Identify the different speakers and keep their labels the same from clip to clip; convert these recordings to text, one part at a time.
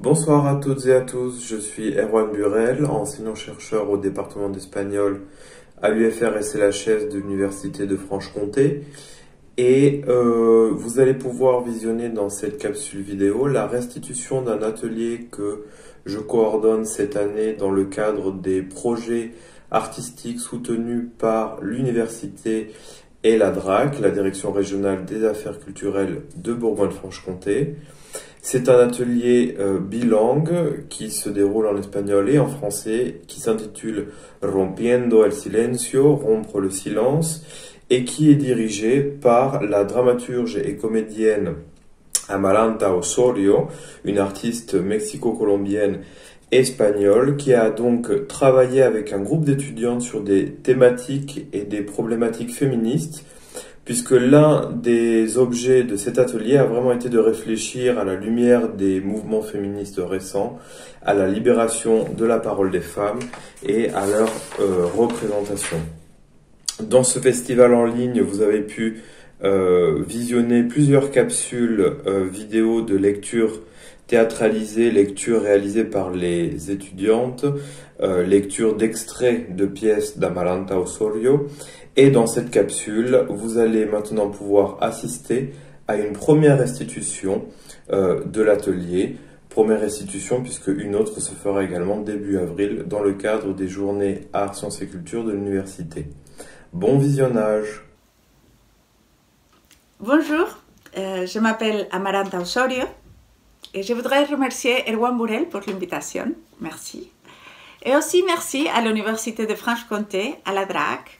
Speaker 1: Bonsoir à toutes et à tous, je suis Erwan Burel, enseignant-chercheur au département d'espagnol à l'UFR SLHS de l'Université de Franche-Comté. Et vous allez pouvoir visionner dans cette capsule vidéo la restitution d'un atelier que je coordonne cette année dans le cadre des projets artistiques soutenus par l'université et la DRAC, la Direction régionale des affaires culturelles de Bourgogne-Franche-Comté. C'est un atelier bilingue qui se déroule en espagnol et en français, qui s'intitule Rompiendo el silencio, rompre le silence, et qui est dirigé par la dramaturge et comédienne Amaranta Osorio, une artiste mexico-colombienne espagnole, qui a donc travaillé avec un groupe d'étudiantes sur des thématiques et des problématiques féministes, puisque l'un des objets de cet atelier a vraiment été de réfléchir à la lumière des mouvements féministes récents, à la libération de la parole des femmes et à leur représentation. Dans ce festival en ligne, vous avez pu visionner plusieurs capsules vidéo de lecture théâtralisée, lecture réalisée par les étudiantes, lecture d'extraits de pièces d'Amaranta Osorio. Et dans cette capsule, vous allez maintenant pouvoir assister à une première restitution de l'atelier. Première restitution puisque une autre se fera également début avril dans le cadre des journées Arts, Sciences et Culture de l'université. Bon visionnage!
Speaker 2: Bonjour, je m'appelle Amaranta Osorio et je voudrais remercier Erwan Burel pour l'invitation. Merci. Et aussi merci à l'Université de Franche-Comté, à la DRAC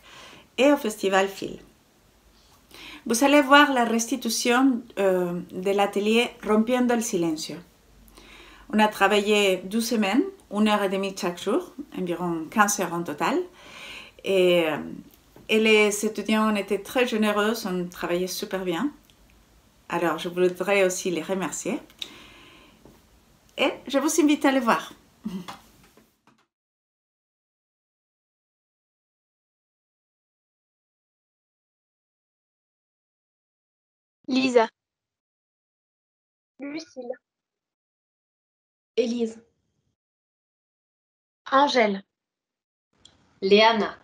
Speaker 2: et au Festival Phil. Vous allez voir la restitution de l'atelier Rompiendo el Silencio. On a travaillé 12 semaines, 1h30 chaque jour, environ 15 heures en total. Et les étudiants étaient très généreux, ont travaillé super bien. Alors, je voudrais aussi les remercier. Et je vous invite à les voir.
Speaker 3: Lisa,
Speaker 4: Lucille,
Speaker 3: Élise,
Speaker 4: Angèle,
Speaker 5: Léana.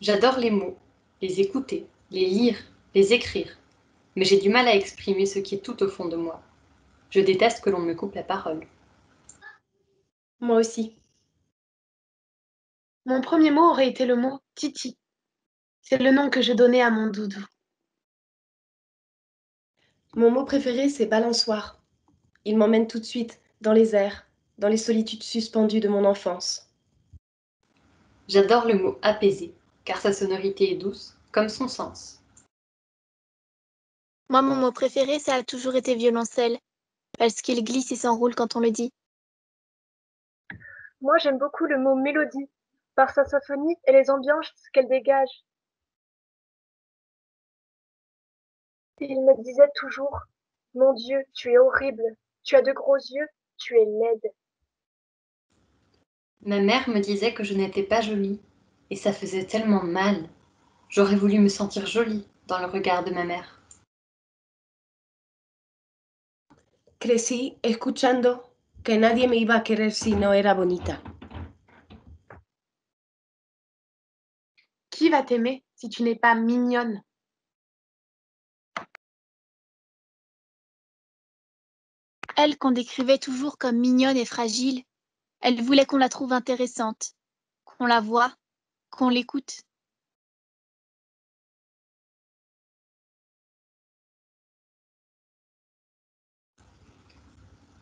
Speaker 5: J'adore les mots, les écouter, les lire, les écrire, mais j'ai du mal à exprimer ce qui est tout au fond de moi. Je déteste que l'on me coupe la parole.
Speaker 3: moi aussi.
Speaker 4: mon premier mot aurait été le mot Titi. C'est le nom que je donnais à mon doudou.
Speaker 3: Mon mot préféré, c'est balançoire. Il m'emmène tout de suite dans les airs, dans les solitudes suspendues de mon enfance.
Speaker 5: J'adore le mot apaisé, car sa sonorité est douce, comme son sens.
Speaker 6: Moi, mon mot préféré, ça a toujours été violoncelle, parce qu'il glisse et s'enroule quand on le dit.
Speaker 7: Moi, j'aime beaucoup le mot mélodie, par sa symphonie et les ambiances qu'elle dégage. Il me disait toujours, mon Dieu, tu es horrible, tu as de gros yeux, tu es laide.
Speaker 5: Ma mère me disait que je n'étais pas jolie, et ça faisait tellement mal. J'aurais voulu me sentir jolie dans le regard de ma mère.
Speaker 3: Crecí escuchando que nadie me iba a querer si no era bonita.
Speaker 4: Qui va t'aimer si tu n'es pas mignonne?
Speaker 6: Elle, qu'on décrivait toujours comme mignonne et fragile, elle voulait qu'on la trouve intéressante, qu'on la voie, qu'on l'écoute.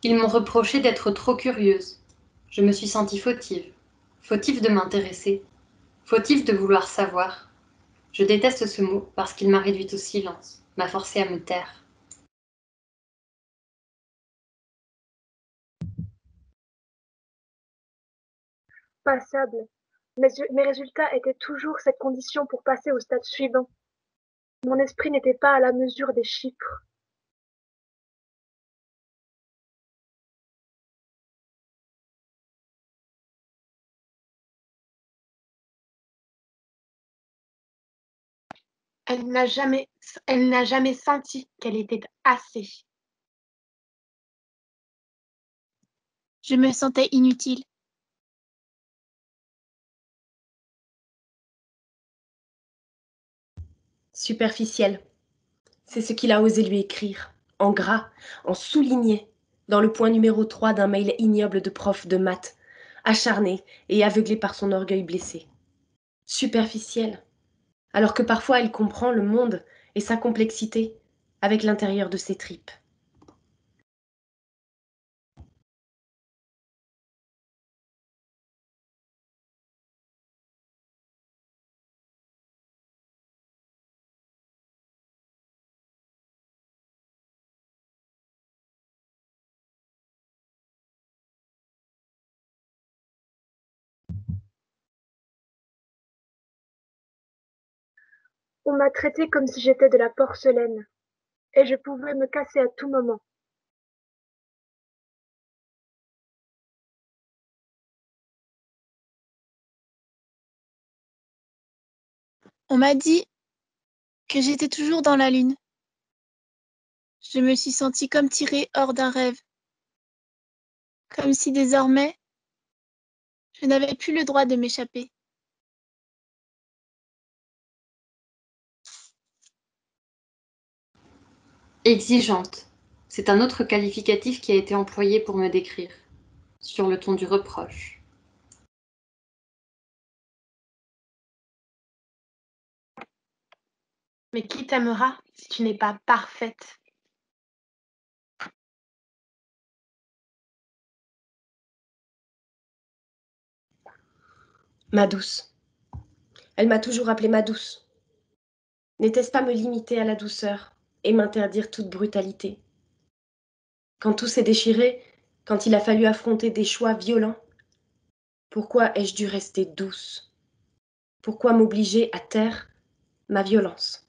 Speaker 5: Ils m'ont reproché d'être trop curieuse. Je me suis sentie fautive. Fautive de m'intéresser. Fautive de vouloir savoir. Je déteste ce mot parce qu'il m'a réduite au silence, m'a forcée à me taire.
Speaker 7: Passable. Mes résultats étaient toujours cette condition pour passer au stade suivant. Mon esprit n'était pas à la mesure des chiffres.
Speaker 4: Elle n'a jamais senti qu'elle était assez.
Speaker 6: Je me sentais inutile.
Speaker 3: Superficielle. C'est ce qu'il a osé lui écrire, en gras, en souligné, dans le point numéro 3 d'un mail ignoble de prof de maths, acharné et aveuglé par son orgueil blessé. Superficielle, alors que parfois elle comprend le monde et sa complexité avec l'intérieur de ses tripes.
Speaker 7: On m'a traité comme si j'étais de la porcelaine, et je pouvais me casser à tout moment.
Speaker 6: On m'a dit que j'étais toujours dans la lune. Je me suis sentie comme tirée hors d'un rêve. Comme si désormais, je n'avais plus le droit de m'échapper.
Speaker 5: Exigeante. C'est un autre qualificatif qui a été employé pour me décrire, sur le ton du reproche.
Speaker 4: Mais qui t'aimera si tu n'es pas parfaite?
Speaker 3: Ma douce. Elle m'a toujours appelée ma douce. N'était-ce pas me limiter à la douceur et m'interdire toute brutalité? Quand tout s'est déchiré, quand il a fallu affronter des choix violents, pourquoi ai-je dû rester douce? Pourquoi m'obliger à taire ma violence?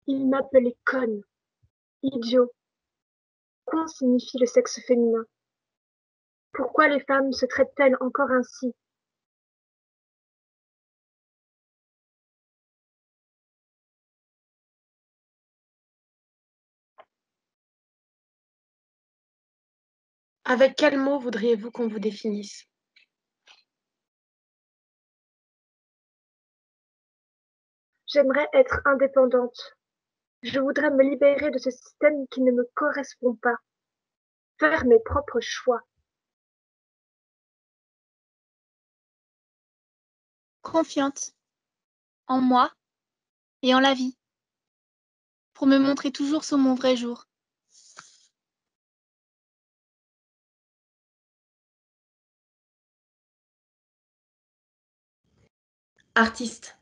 Speaker 7: Il m'appelait conne, idiot. Con signifie le sexe féminin. Pourquoi les femmes se traitent-elles encore ainsi?
Speaker 4: Avec quel mot voudriez-vous qu'on vous définisse?
Speaker 7: J'aimerais être indépendante. Je voudrais me libérer de ce système qui ne me correspond pas. Faire mes propres choix.
Speaker 6: Confiante en moi et en la vie, pour me montrer toujours sous mon vrai jour.
Speaker 3: Artiste.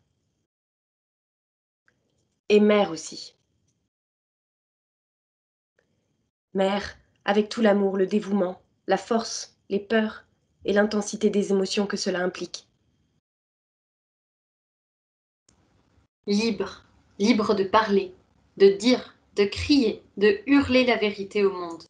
Speaker 3: Et mère aussi. Mère, avec tout l'amour, le dévouement, la force, les peurs et l'intensité des émotions que cela implique.
Speaker 5: Libre, libre de parler, de dire, de crier, de hurler la vérité au monde.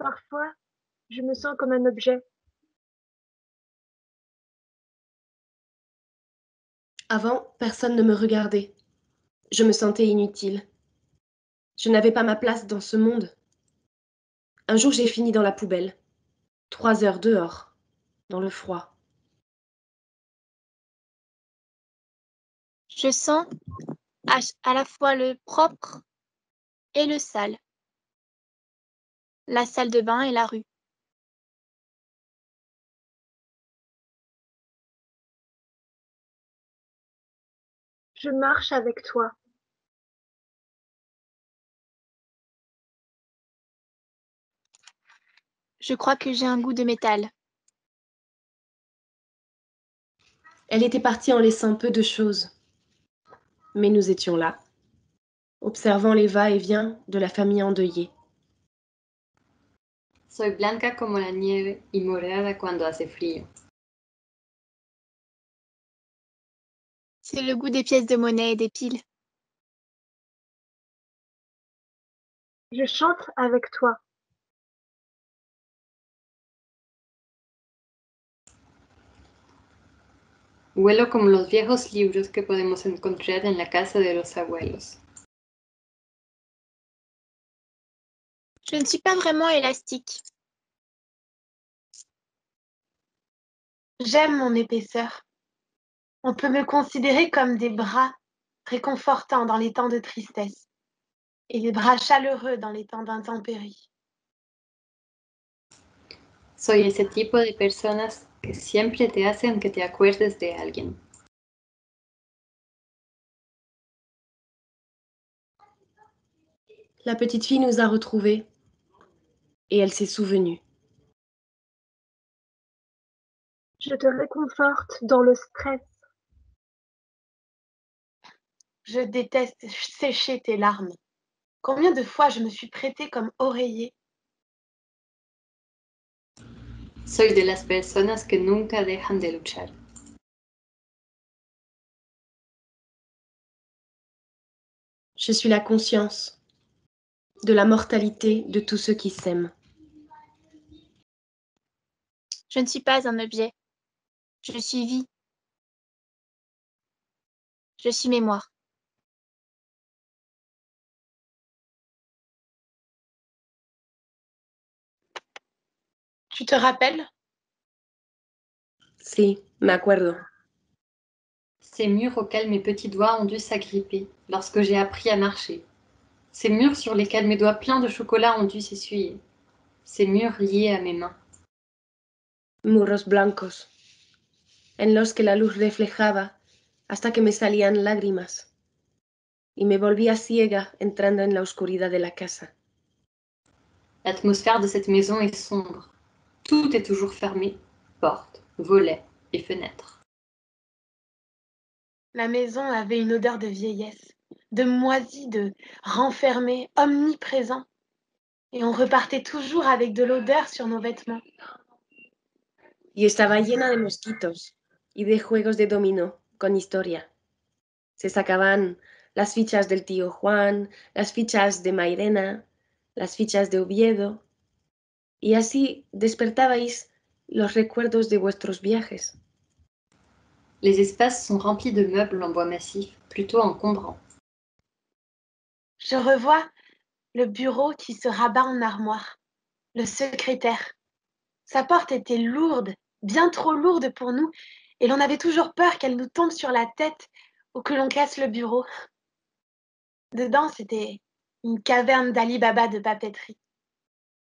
Speaker 7: Parfois, je me sens comme un objet.
Speaker 3: Avant, personne ne me regardait. Je me sentais inutile. Je n'avais pas ma place dans ce monde. Un jour, j'ai fini dans la poubelle. 3 heures dehors, dans le froid.
Speaker 6: Je sens à la fois le propre et le sale. La salle de bain et la rue.
Speaker 7: Je marche avec toi.
Speaker 6: Je crois que j'ai un goût de métal.
Speaker 3: Elle était partie en laissant peu de choses. Mais nous étions là, observant les va-et-vient de la famille endeuillée.
Speaker 5: Soy blanca como la nieve y morada cuando hace frío.
Speaker 6: C'est le goût des pièces de monnaie et des piles.
Speaker 7: Je chante avec toi.
Speaker 5: Huelo como los viejos libros que podemos encontrar en la casa de los abuelos.
Speaker 6: Je ne suis pas vraiment élastique.
Speaker 4: J'aime mon épaisseur. On peut me considérer comme des bras réconfortants dans les temps de tristesse et des bras chaleureux dans les temps d'intempéries.
Speaker 5: Soy ese tipo de personas que siempre te hacen que te acuerdes de alguien.
Speaker 3: La petite fille nous a retrouvés et elle s'est souvenue.
Speaker 7: Je te réconforte dans le stress.
Speaker 4: Je déteste sécher tes larmes. Combien de fois je me suis prêtée comme oreiller?
Speaker 5: Soy de las personas que nunca dejan de luchar.
Speaker 3: Je suis la conscience de la mortalité de tous ceux qui s'aiment.
Speaker 6: Je ne suis pas un objet. Je suis vie. Je suis mémoire.
Speaker 4: Tu te rappelles?
Speaker 3: Sí, me acuerdo.
Speaker 5: Ces murs auxquels mes petits doigts ont dû s'agripper lorsque j'ai appris à marcher. Ces murs sur lesquels mes doigts pleins de chocolat ont dû s'essuyer. Ces murs liés à mes mains.
Speaker 3: Muros blancos, en los que la luz reflejaba hasta que me salían lágrimas y me volvía ciega entrando en la oscuridad de la casa.
Speaker 5: L'atmosphère de cette maison est sombre. Tout est toujours fermé. Portes, volets et fenêtres.
Speaker 4: La maison avait une odeur de vieillesse, de moisi, de renfermé, omniprésent. Et on repartait toujours avec de l'odeur sur nos vêtements.
Speaker 3: Y estaba llena de mosquitos y de juegos de dominó con historia. Se sacaban las fichas del tío Juan, las fichas de Mairena, las fichas de Oviedo, y así despertabais los recuerdos de vuestros viajes.
Speaker 5: Les espaces sont remplis de meubles en bois massif, plutôt encombrants.
Speaker 4: Je revois le bureau qui se rabat en armoire, le secrétaire. Sa porte était lourde, bien trop lourde pour nous, et l'on avait toujours peur qu'elle nous tombe sur la tête ou que l'on casse le bureau. Dedans, c'était une caverne d'Ali Baba de papeterie.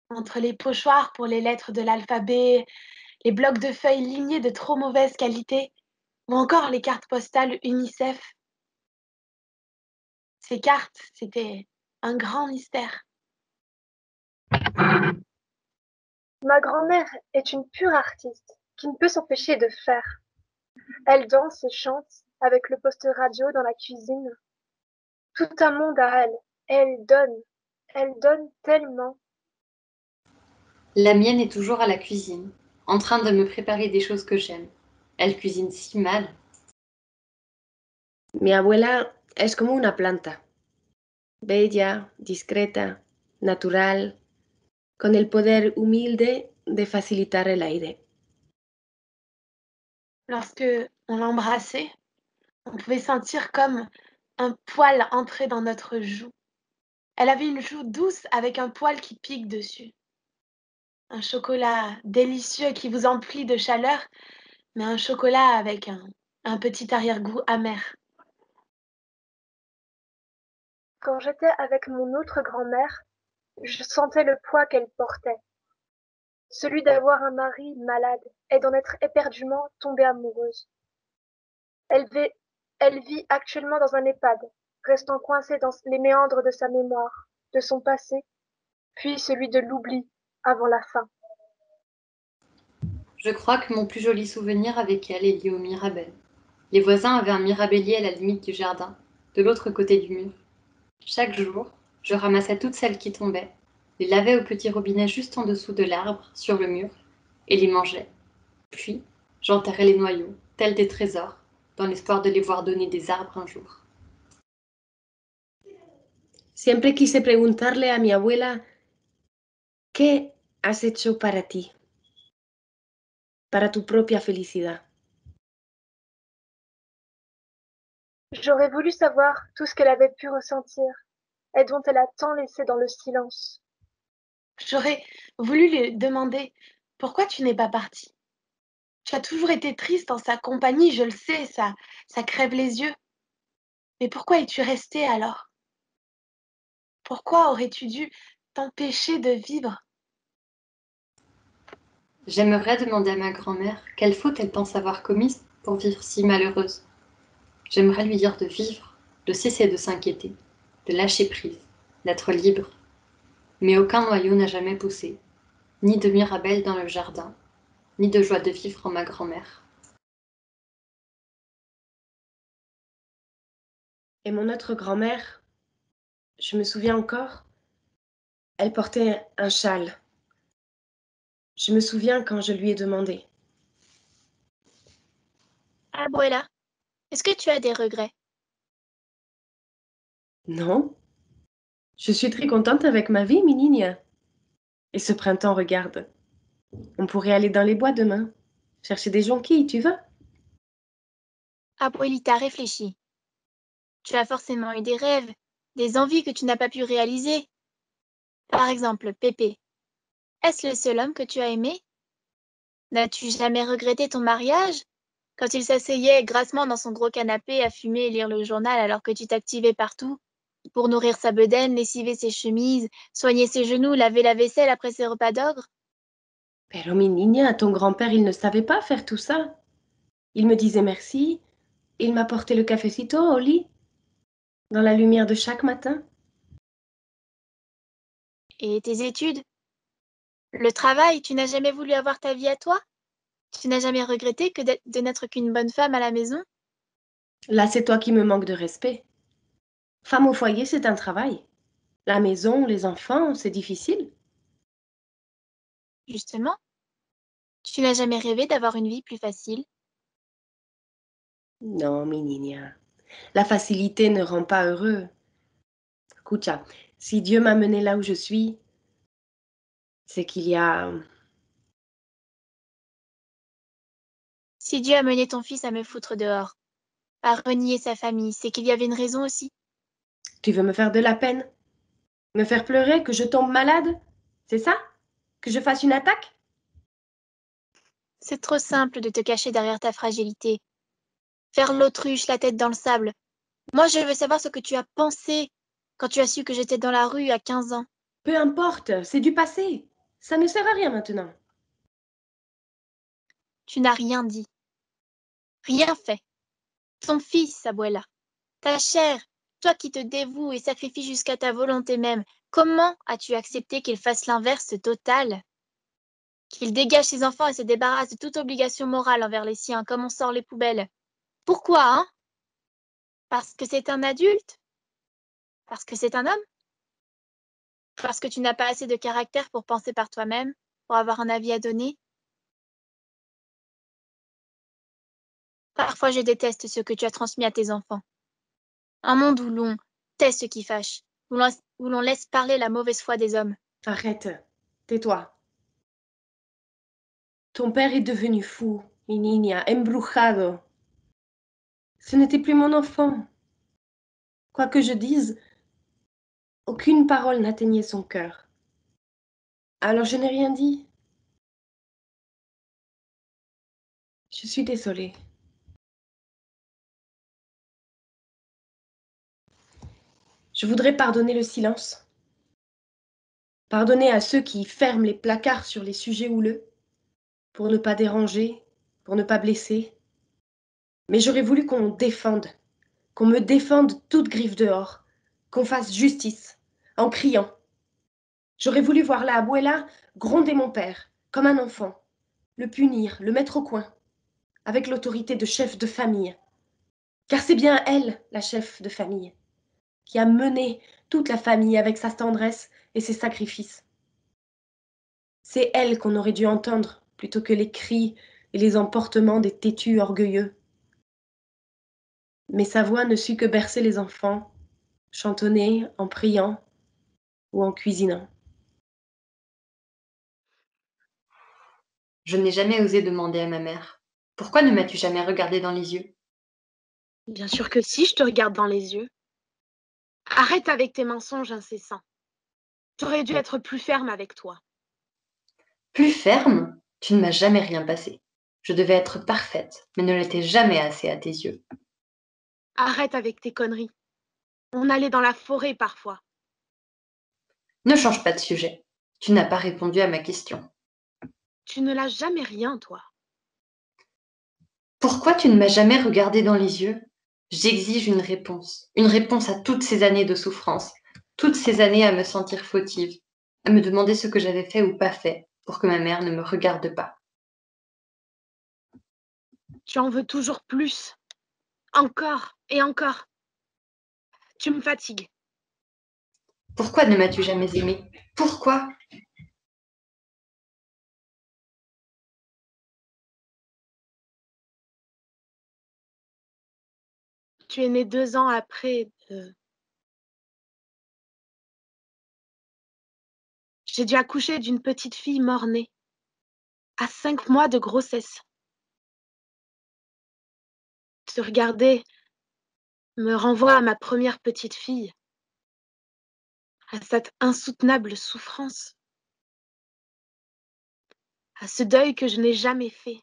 Speaker 4: Entre les pochoirs pour les lettres de l'alphabet, les blocs de feuilles lignés de trop mauvaise qualité, ou encore les cartes postales UNICEF. Ces cartes, c'était un grand mystère.
Speaker 7: Ma grand-mère est une pure artiste qui ne peut s'empêcher de faire. Elle danse et chante avec le poste radio dans la cuisine. Tout un monde à elle. Elle donne tellement.
Speaker 5: La mienne est toujours à la cuisine, en train de me préparer des choses que j'aime. Elle cuisine si mal.
Speaker 3: Mi abuela es como una planta, bella, discreta, natural, con el poder humilde de facilitar el aire.
Speaker 4: Lorsque on l'embrassait, on pouvait sentir comme un poil entrer dans notre joue. Elle avait une joue douce avec un poil qui pique dessus. Un chocolat délicieux qui vous emplit de chaleur, mais un chocolat avec un petit arrière-goût amer.
Speaker 7: Quand j'étais avec mon autre grand-mère, je sentais le poids qu'elle portait, celui d'avoir un mari malade et d'en être éperdument tombée amoureuse. Elle vit actuellement dans un EHPAD, restant coincée dans les méandres de sa mémoire, de son passé, puis celui de l'oubli avant la fin.
Speaker 5: Je crois que mon plus joli souvenir avec elle est lié au Mirabelle. Les voisins avaient un mirabellier à la limite du jardin, de l'autre côté du mur. Chaque jour, je ramassais toutes celles qui tombaient, les lavais au petit robinet juste en dessous de l'arbre, sur le mur, et les mangeais. Puis, j'enterrais les noyaux, tels des trésors, dans l'espoir de les voir donner des arbres un jour.
Speaker 3: Siempre quise preguntarle a mi abuela, ¿qué has hecho para ti? Para tu propia felicidad.
Speaker 7: J'aurais voulu savoir tout ce qu'elle avait pu ressentir et dont elle a tant laissé dans le silence.
Speaker 4: J'aurais voulu lui demander pourquoi tu n'es pas partie. Tu as toujours été triste en sa compagnie, je le sais, ça crève les yeux. Mais pourquoi es-tu restée alors? Pourquoi aurais-tu dû t'empêcher de vivre?
Speaker 5: J'aimerais demander à ma grand-mère quelle faute elle pense avoir commise pour vivre si malheureuse. J'aimerais lui dire de vivre, de cesser de s'inquiéter, de lâcher prise, d'être libre. Mais aucun noyau n'a jamais poussé, ni de mirabelle dans le jardin, ni de joie de vivre en ma grand-mère.
Speaker 3: Et mon autre grand-mère, je me souviens encore, elle portait un châle. Je me souviens quand je lui ai demandé.
Speaker 6: Abuela, est-ce que tu as des regrets?
Speaker 3: Non, je suis très contente avec ma vie, mi niña. Et ce printemps, regarde, on pourrait aller dans les bois demain, chercher des jonquilles, tu veux?
Speaker 6: Abuelita, réfléchis. Tu as forcément eu des rêves, des envies que tu n'as pas pu réaliser. Par exemple, Pépé. Est-ce le seul homme que tu as aimé? N'as-tu jamais regretté ton mariage? Quand il s'asseyait grassement dans son gros canapé à fumer et lire le journal alors que tu t'activais partout, pour nourrir sa bedaine, lessiver ses chemises, soigner ses genoux, laver la vaisselle après ses repas d'ogre?
Speaker 3: Pero mi niña, ton grand-père, il ne savait pas faire tout ça. Il me disait merci, il m'apportait le cafecito au lit, dans la lumière de chaque matin.
Speaker 6: Et tes études? Le travail, tu n'as jamais voulu avoir ta vie à toi? Tu n'as jamais regretté que de n'être qu'une bonne femme à la maison?
Speaker 3: Là, c'est toi qui me manques de respect. Femme au foyer, c'est un travail. La maison, les enfants, c'est difficile.
Speaker 6: Justement, tu n'as jamais rêvé d'avoir une vie plus facile?
Speaker 3: Non, mi niña. La facilité ne rend pas heureux. Escucha, si Dieu m'a mené là où je suis, c'est qu'il y a...
Speaker 6: Si Dieu a mené ton fils à me foutre dehors, à renier sa famille, c'est qu'il y avait une raison aussi.
Speaker 3: Tu veux me faire de la peine? Me faire pleurer, que je tombe malade? C'est ça? Que je fasse une attaque?
Speaker 6: C'est trop simple de te cacher derrière ta fragilité. Faire l'autruche, la tête dans le sable. Moi, je veux savoir ce que tu as pensé quand tu as su que j'étais dans la rue à 15 ans.
Speaker 3: Peu importe, c'est du passé. Ça ne sert à rien maintenant.
Speaker 6: Tu n'as rien dit. Rien fait. Ton fils, Abuela. Ta chair. Toi qui te dévoues et sacrifies jusqu'à ta volonté même. Comment as-tu accepté qu'il fasse l'inverse total? Qu'il dégage ses enfants et se débarrasse de toute obligation morale envers les siens, comme on sort les poubelles. Pourquoi, hein? Parce que c'est un adulte? Parce que c'est un homme? Parce que tu n'as pas assez de caractère pour penser par toi-même, pour avoir un avis à donner? Parfois, je déteste ce que tu as transmis à tes enfants. Un monde où l'on tait ce qui fâche, où l'on laisse parler la mauvaise foi des hommes.
Speaker 3: Arrête. Tais-toi. Ton père est devenu fou, mi niña, embrujado. Ce n'était plus mon enfant. Quoi que je dise, aucune parole n'atteignait son cœur. Alors je n'ai rien dit. Je suis désolée. Je voudrais pardonner le silence. Pardonner à ceux qui ferment les placards sur les sujets houleux, pour ne pas déranger, pour ne pas blesser. Mais j'aurais voulu qu'on défende, qu'on me défende toute griffe dehors, qu'on fasse justice, en criant. J'aurais voulu voir la abuela gronder mon père, comme un enfant, le punir, le mettre au coin, avec l'autorité de chef de famille. Car c'est bien elle, la chef de famille, qui a mené toute la famille avec sa tendresse et ses sacrifices. C'est elle qu'on aurait dû entendre, plutôt que les cris et les emportements des têtus orgueilleux. Mais sa voix ne sut que bercer les enfants, chantonner en priant ou en cuisinant.
Speaker 5: Je n'ai jamais osé demander à ma mère. Pourquoi ne m'as-tu jamais regardé dans les yeux?
Speaker 4: Bien sûr que si, je te regarde dans les yeux. Arrête avec tes mensonges incessants. J'aurais dû être plus ferme avec toi.
Speaker 5: Plus ferme? Tu ne m'as jamais rien passé. Je devais être parfaite, mais ne l'étais jamais assez à tes yeux.
Speaker 4: Arrête avec tes conneries. On allait dans la forêt parfois.
Speaker 5: Ne change pas de sujet. Tu n'as pas répondu à ma question.
Speaker 4: Tu ne lâches jamais rien, toi.
Speaker 5: Pourquoi tu ne m'as jamais regardé dans les yeux? J'exige une réponse à toutes ces années de souffrance, toutes ces années à me sentir fautive, à me demander ce que j'avais fait ou pas fait pour que ma mère ne me regarde pas.
Speaker 4: Tu en veux toujours plus. Encore et encore. Tu me fatigues.
Speaker 5: Pourquoi ne m'as-tu jamais aimée? Pourquoi?
Speaker 4: Tu es né 2 ans après. J'ai dû accoucher d'une petite fille mort-née, à 5 mois de grossesse. Te regarder me renvoie à ma première petite fille, à cette insoutenable souffrance, à ce deuil que je n'ai jamais fait.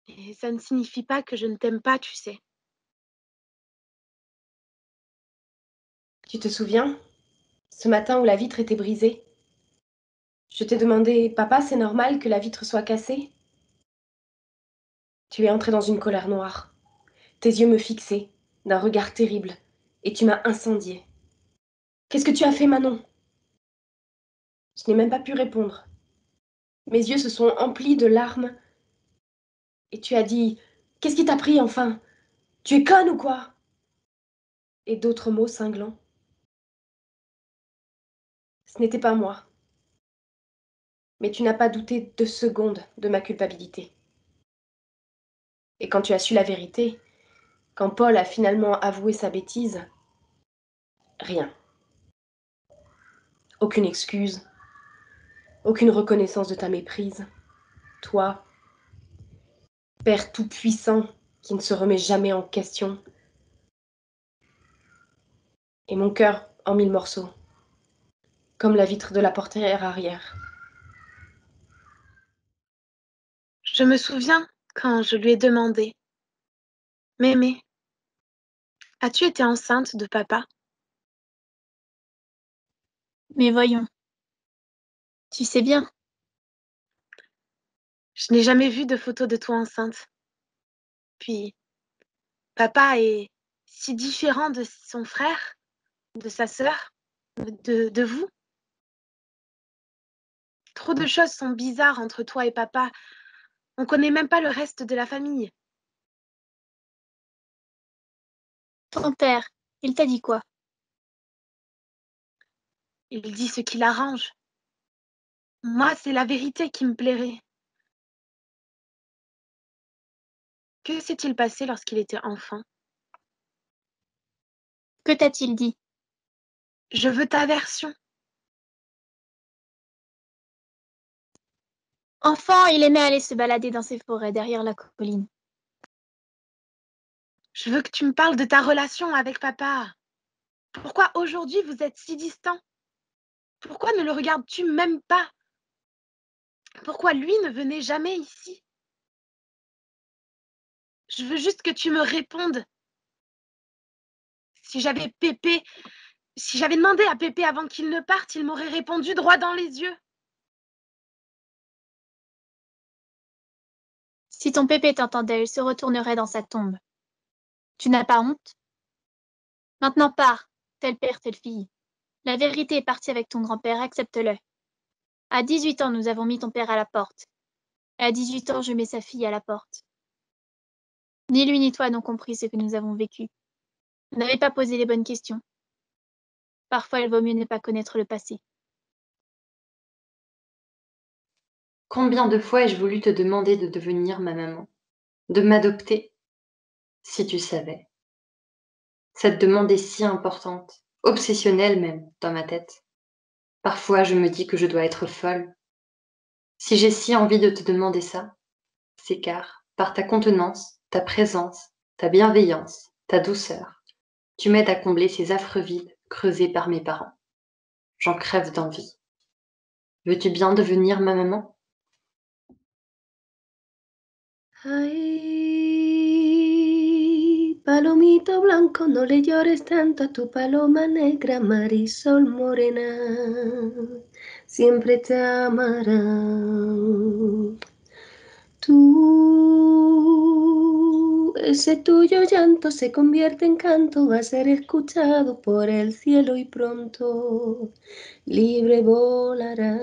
Speaker 4: Et ça ne signifie pas que je ne t'aime pas, tu sais.
Speaker 3: Tu te souviens, ce matin où la vitre était brisée? Je t'ai demandé, papa, c'est normal que la vitre soit cassée? Tu es entré dans une colère noire. Tes yeux me fixaient, d'un regard terrible, et tu m'as incendié. Qu'est-ce que tu as fait, Manon? Je n'ai même pas pu répondre. Mes yeux se sont emplis de larmes, et tu as dit, qu'est-ce qui t'a pris, enfin? Tu es conne ou quoi? Et d'autres mots cinglants. Ce n'était pas moi. Mais tu n'as pas douté 2 secondes de ma culpabilité. Et quand tu as su la vérité, quand Paul a finalement avoué sa bêtise, rien. Aucune excuse, aucune reconnaissance de ta méprise. Toi, Père tout-puissant qui ne se remet jamais en question. Et mon cœur en 1000 morceaux, comme la vitre de la portière arrière.
Speaker 4: Je me souviens quand je lui ai demandé, Mémé, as-tu été enceinte de papa?
Speaker 6: Mais voyons, tu sais bien,
Speaker 4: Je n'ai jamais vu de photo de toi enceinte. Puis, papa est si différent de son frère, de sa sœur, de vous. Trop de choses sont bizarres entre toi et papa. On connaît même pas le reste de la famille.
Speaker 6: ton père, il t'a dit quoi?
Speaker 4: Il dit ce qui l'arrange. Moi, c'est la vérité qui me plairait. Que s'est-il passé lorsqu'il était enfant?
Speaker 6: Que t'a-t-il dit?
Speaker 4: Je veux ta version.
Speaker 6: Enfant, il aimait aller se balader dans ces forêts derrière la colline.
Speaker 4: Je veux que tu me parles de ta relation avec papa. Pourquoi aujourd'hui vous êtes si distants? Pourquoi ne le regardes-tu même pas? Pourquoi lui ne venait jamais ici? Je veux juste que tu me répondes. Si j'avais demandé à Pépé avant qu'il ne parte, il m'aurait répondu droit dans les yeux.
Speaker 6: Si ton pépé t'entendait, il se retournerait dans sa tombe. Tu n'as pas honte? Maintenant pars, tel père, telle fille. La vérité est partie avec ton grand-père, accepte-le. À 18 ans, nous avons mis ton père à la porte. Et à 18 ans, je mets sa fille à la porte. Ni lui ni toi n'ont compris ce que nous avons vécu. Vous n'avez pas posé les bonnes questions. Parfois, il vaut mieux ne pas connaître le passé.
Speaker 5: Combien de fois ai-je voulu te demander de devenir ma maman, de m'adopter, si tu savais. Cette demande est si importante, obsessionnelle même, dans ma tête. Parfois, je me dis que je dois être folle. Si j'ai si envie de te demander ça, c'est car, par ta contenance, ta présence, ta bienveillance, ta douceur, tu m'aides à combler ces affreux vides creusés par mes parents. J'en crève d'envie. Veux-tu bien devenir ma maman?
Speaker 3: Ay, palomito blanco, no le llores tanto a tu paloma negra, Marisol morena, siempre te amará. Tú, ese tuyo llanto se convierte en canto, va a ser escuchado por el cielo y pronto libre volarás.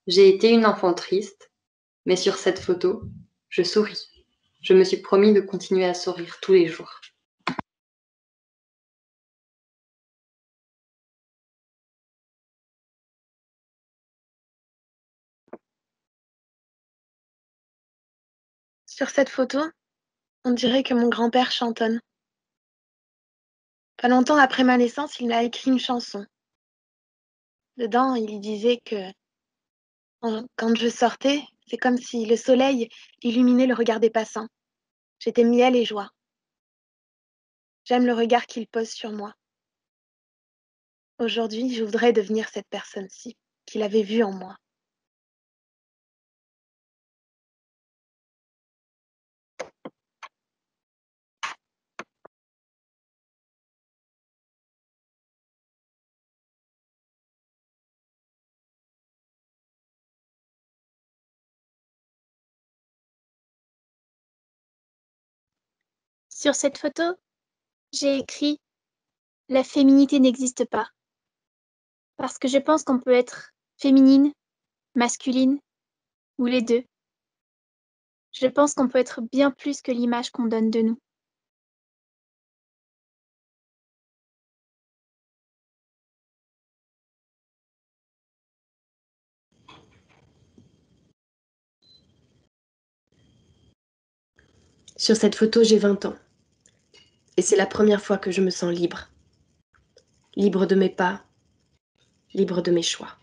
Speaker 5: J'ai été une enfant triste, mais sur cette photo, je souris. Je me suis promis de continuer à sourire tous les jours.
Speaker 4: Sur cette photo, on dirait que mon grand-père chantonne. Pas longtemps après ma naissance, il m'a écrit une chanson. Dedans, il disait que quand je sortais, c'est comme si le soleil illuminait le regard des passants. J'étais miel et joie. J'aime le regard qu'il pose sur moi. Aujourd'hui, je voudrais devenir cette personne-ci qu'il avait vue en moi.
Speaker 6: Sur cette photo, j'ai écrit « La féminité n'existe pas ». Parce que je pense qu'on peut être féminine, masculine, ou les deux. Je pense qu'on peut être bien plus que l'image qu'on donne de nous.
Speaker 3: Sur cette photo, j'ai 20 ans. Et c'est la première fois que je me sens libre. Libre de mes pas, libre de mes choix.